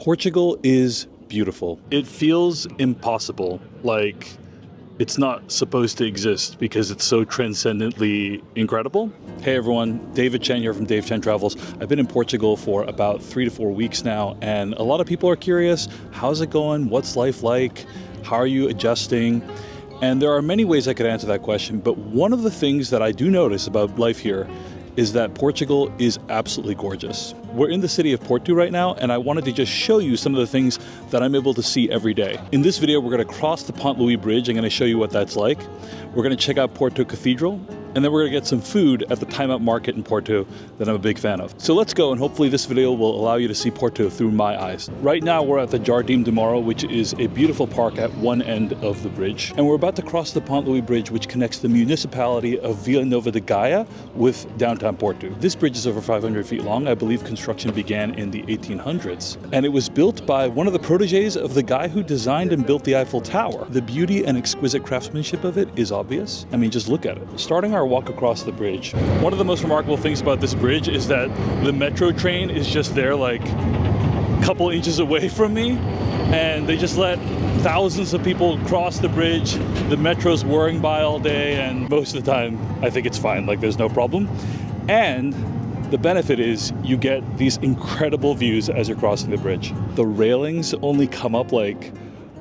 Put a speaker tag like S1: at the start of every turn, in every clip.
S1: Portugal is beautiful. It feels impossible, like it's not supposed to exist because it's so transcendently incredible. Hey everyone, David Chen here from Dave Chen Travels. I've been in Portugal for about 3 to 4 weeks now, and a lot of people are curious, how's it going? What's life like? How are you adjusting? And there are many ways I could answer that question, but one of the things that I do notice about life here is that Portugal is absolutely gorgeous. We're in the city of Porto right now, and I wanted to just show you some of the things that I'm able to see every day. In this video, we're going to cross the Ponte Luís Bridge. I'm going to show you what that's like. We're going to check out Porto Cathedral, and then we're going to get some food at the Time Out Market in Porto that I'm a big fan of. So let's go, and hopefully this video will allow you to see Porto through my eyes. Right now, we're at the Jardim de Moro, which is a beautiful park at one end of the bridge. And we're about to cross the Ponte Luís Bridge, which connects the municipality of Vila Nova de Gaia with downtown Porto. This bridge is over 500 feet long. I believe construction began in the 1800s. And it was built by one of the proteges of the guy who designed and built the Eiffel Tower. The beauty and exquisite craftsmanship of it is obvious. I mean, just look at it. Starting our walk across the bridge, one of the most remarkable things about this bridge is that the metro train is just there like a couple inches away from me, and they just let thousands of people cross the bridge. The metro's whirring by all day, and most of the time I think it's fine, like there's no problem. And the benefit is you get these incredible views as you're crossing the bridge. The railings only come up like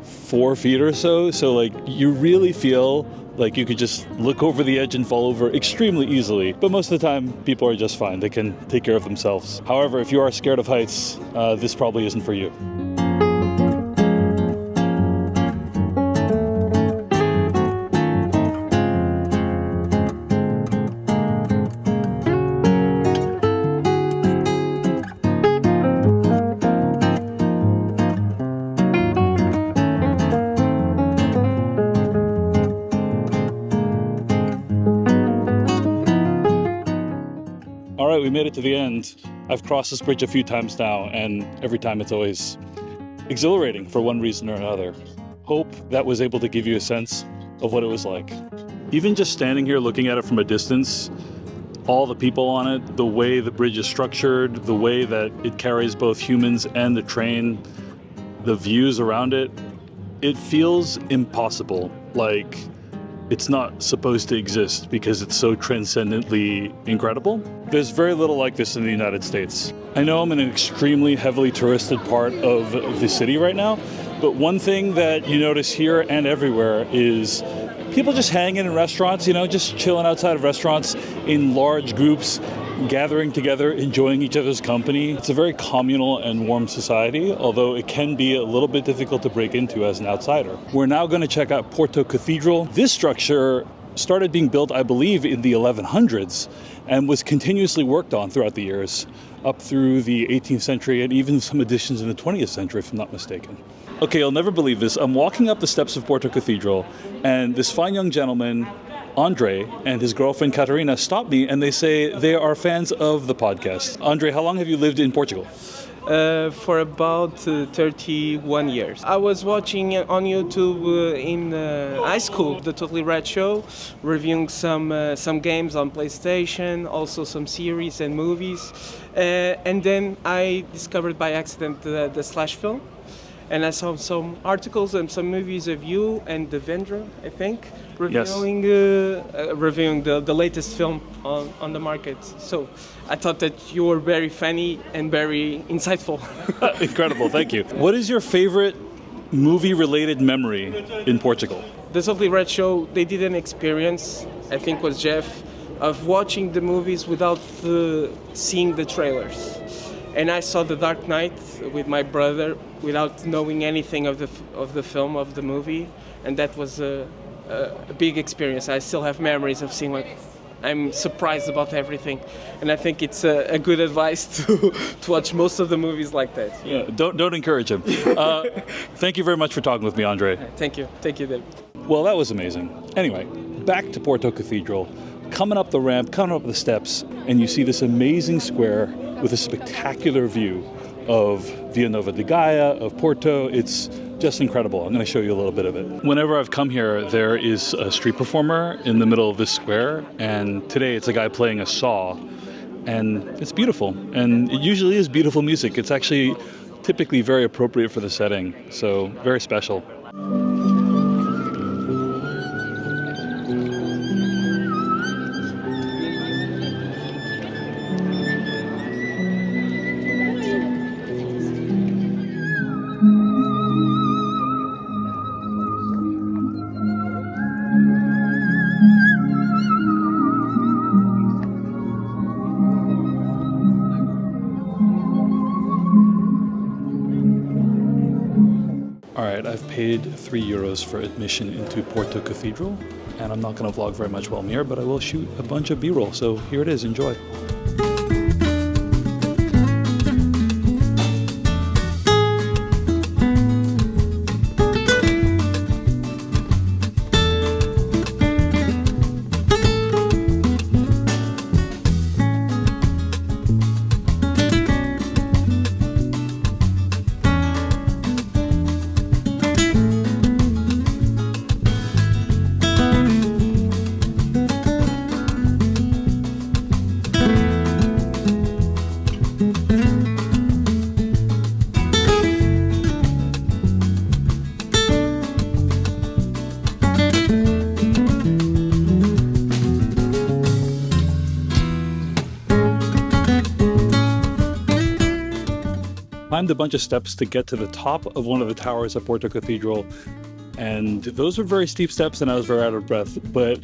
S1: 4 feet or so, so like you really feel like you could just look over the edge and fall over extremely easily. But most of the time, people are just fine. They can take care of themselves. However, if you are scared of heights, this probably isn't for you. All right, we made it to the end. I've crossed this bridge a few times now, and every time it's always exhilarating for one reason or another. Hope that was able to give you a sense of what it was like. Even just standing here looking at it from a distance, all the people on it, the way the bridge is structured, the way that it carries both humans and the train, the views around it, it feels impossible, like it's not supposed to exist because it's so transcendently incredible. There's very little like this in the United States. I know I'm in an extremely heavily touristed part of the city right now, but one thing that you notice here and everywhere is people just hanging in restaurants, you know, just chilling outside of restaurants in large groups, gathering together, enjoying each other's company. It's a very communal and warm society, although it can be a little bit difficult to break into as an outsider. We're now going to check out Porto Cathedral. This structure started being built, I believe, in the 1100s and was continuously worked on throughout the years, up through the 18th century and even some additions in the 20th century, if I'm not mistaken. Okay, you'll never believe this. I'm walking up the steps of Porto Cathedral, and this fine young gentleman, Andre, and his girlfriend Catarina stop me, and they say they are fans of the podcast. Andre, how long have you lived in Portugal?
S2: For about 31 years. I was watching on YouTube in high school the Totally Red Show, reviewing some games on PlayStation, also some series and movies, and then I discovered by accident the Slash film. And I saw some articles and some movies of you and Devendra, I think, reviewing the latest film on the market. So I thought that you were very funny and very insightful.
S1: Incredible, thank you. What is your favorite movie-related memory in Portugal?
S2: The Totally Red Show, they did an experience, I think was Jeff, of watching the movies without seeing the trailers. And I saw The Dark Knight with my brother without knowing anything of the film, of the movie, and that was a big experience. I still have memories of seeing, like, I'm surprised about everything, and I think it's a good advice to watch most of the movies like that.
S1: Yeah, don't encourage him. Thank you very much for talking with me, Andre.
S2: Thank you, David.
S1: Well, that was amazing. Anyway, back to Porto Cathedral. Coming up the ramp, coming up the steps, and you see this amazing square with a spectacular view of Vila Nova de Gaia, of Porto. It's just incredible. I'm going to show you a little bit of it. Whenever I've come here, there is a street performer in the middle of this square, and today it's a guy playing a saw, and it's beautiful. And it usually is beautiful music. It's actually typically very appropriate for the setting, so very special. Alright, I've paid €3 for admission into Porto Cathedral, and I'm not going to vlog very much while I'm here, but I will shoot a bunch of B-roll, so here it is, enjoy. Climbed a bunch of steps to get to the top of one of the towers at Porto Cathedral, and those were very steep steps and I was very out of breath, but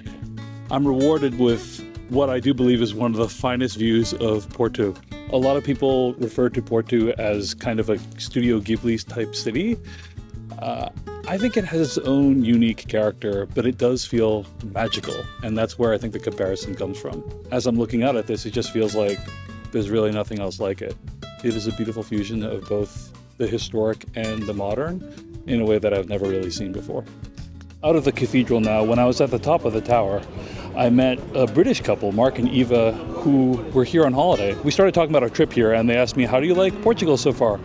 S1: I'm rewarded with what I do believe is one of the finest views of Porto. A lot of people refer to Porto as kind of a Studio Ghibli type city. I think it has its own unique character, but it does feel magical, and that's where I think the comparison comes from. As I'm looking out at this, it just feels like there's really nothing else like it. It is a beautiful fusion of both the historic and the modern in a way that I've never really seen before. Out of the cathedral now, when I was at the top of the tower, I met a British couple, Mark and Eva, who were here on holiday. We started talking about our trip here, and they asked me, how do you like Portugal so far?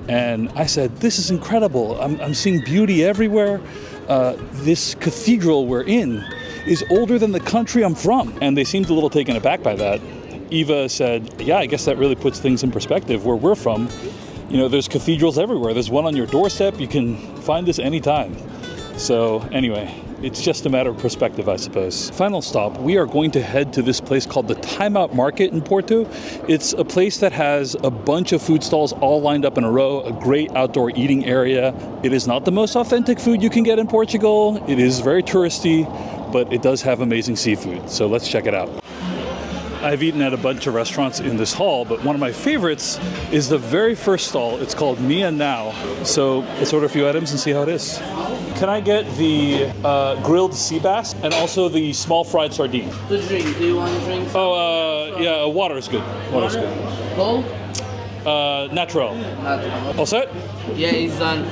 S1: And I said, this is incredible. I'm seeing beauty everywhere. This cathedral we're in is older than the country I'm from. And they seemed a little taken aback by that. Eva said, yeah, I guess that really puts things in perspective. Where we're from, you know, there's cathedrals everywhere. There's one on your doorstep. You can find this anytime. So anyway, it's just a matter of perspective, I suppose. Final stop, we are going to head to this place called the Time Out Market in Porto. It's a place that has a bunch of food stalls all lined up in a row, a great outdoor eating area. It is not the most authentic food you can get in Portugal. It is very touristy, but it does have amazing seafood. So let's check it out. I've eaten at a bunch of restaurants in this hall, but one of my favorites is the very first stall. It's called Mia Now. So let's order a few items and see how it is. Can I get the grilled sea bass and also the small fried sardine?
S3: To drink, do you want to drink?
S1: Yeah, water is good. Water's good.
S3: Cold?
S1: Natural.
S3: Natural.
S1: All set?
S3: Yeah, it's done.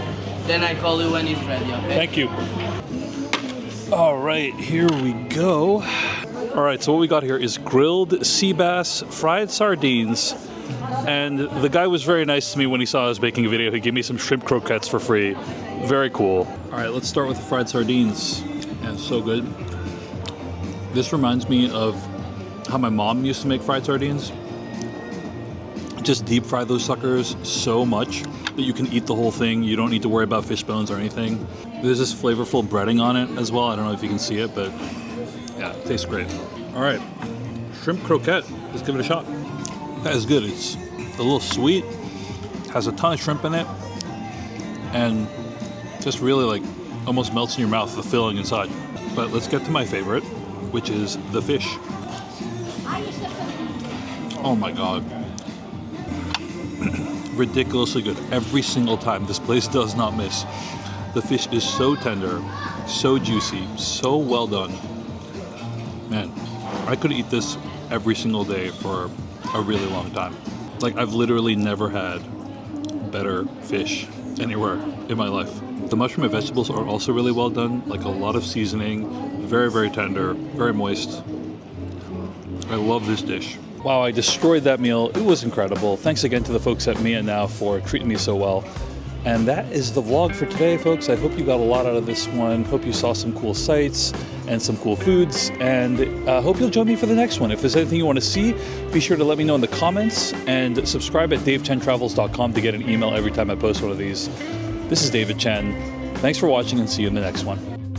S3: Then I call you when it's ready, okay?
S1: Thank you. All right, here we go. All right, so what we got here is grilled sea bass, fried sardines, and the guy was very nice to me when he saw I was making a video. He gave me some shrimp croquettes for free. Very cool. All right, let's start with the fried sardines. Yeah, so good. This reminds me of how my mom used to make fried sardines. Just deep fry those suckers so much that you can eat the whole thing. You don't need to worry about fish bones or anything. There's this flavorful breading on it as well. I don't know if you can see it, but yeah, it tastes great. All right, shrimp croquette. Let's give it a shot. That is good. It's a little sweet, has a ton of shrimp in it, and just really like almost melts in your mouth, the filling inside. But let's get to my favorite, which is the fish. Oh my God. Ridiculously good. Every single time. This place does not miss. The fish is so tender, so juicy, so well done. Man, I could eat this every single day for a really long time. Like, I've literally never had better fish anywhere in my life. The mushroom and vegetables are also really well done, like a lot of seasoning, very, very tender, very moist. I love this dish. Wow, I destroyed that meal. It was incredible. Thanks again to the folks at Mia Now for treating me so well. And that is the vlog for today, folks. I hope you got a lot out of this one. Hope you saw some cool sights and some cool foods, and hope you'll join me for the next one. If there's anything you want to see, be sure to let me know in the comments, and subscribe at davechentravels.com to get an email every time I post one of these. This is David Chen. Thanks for watching, and see you in the next one.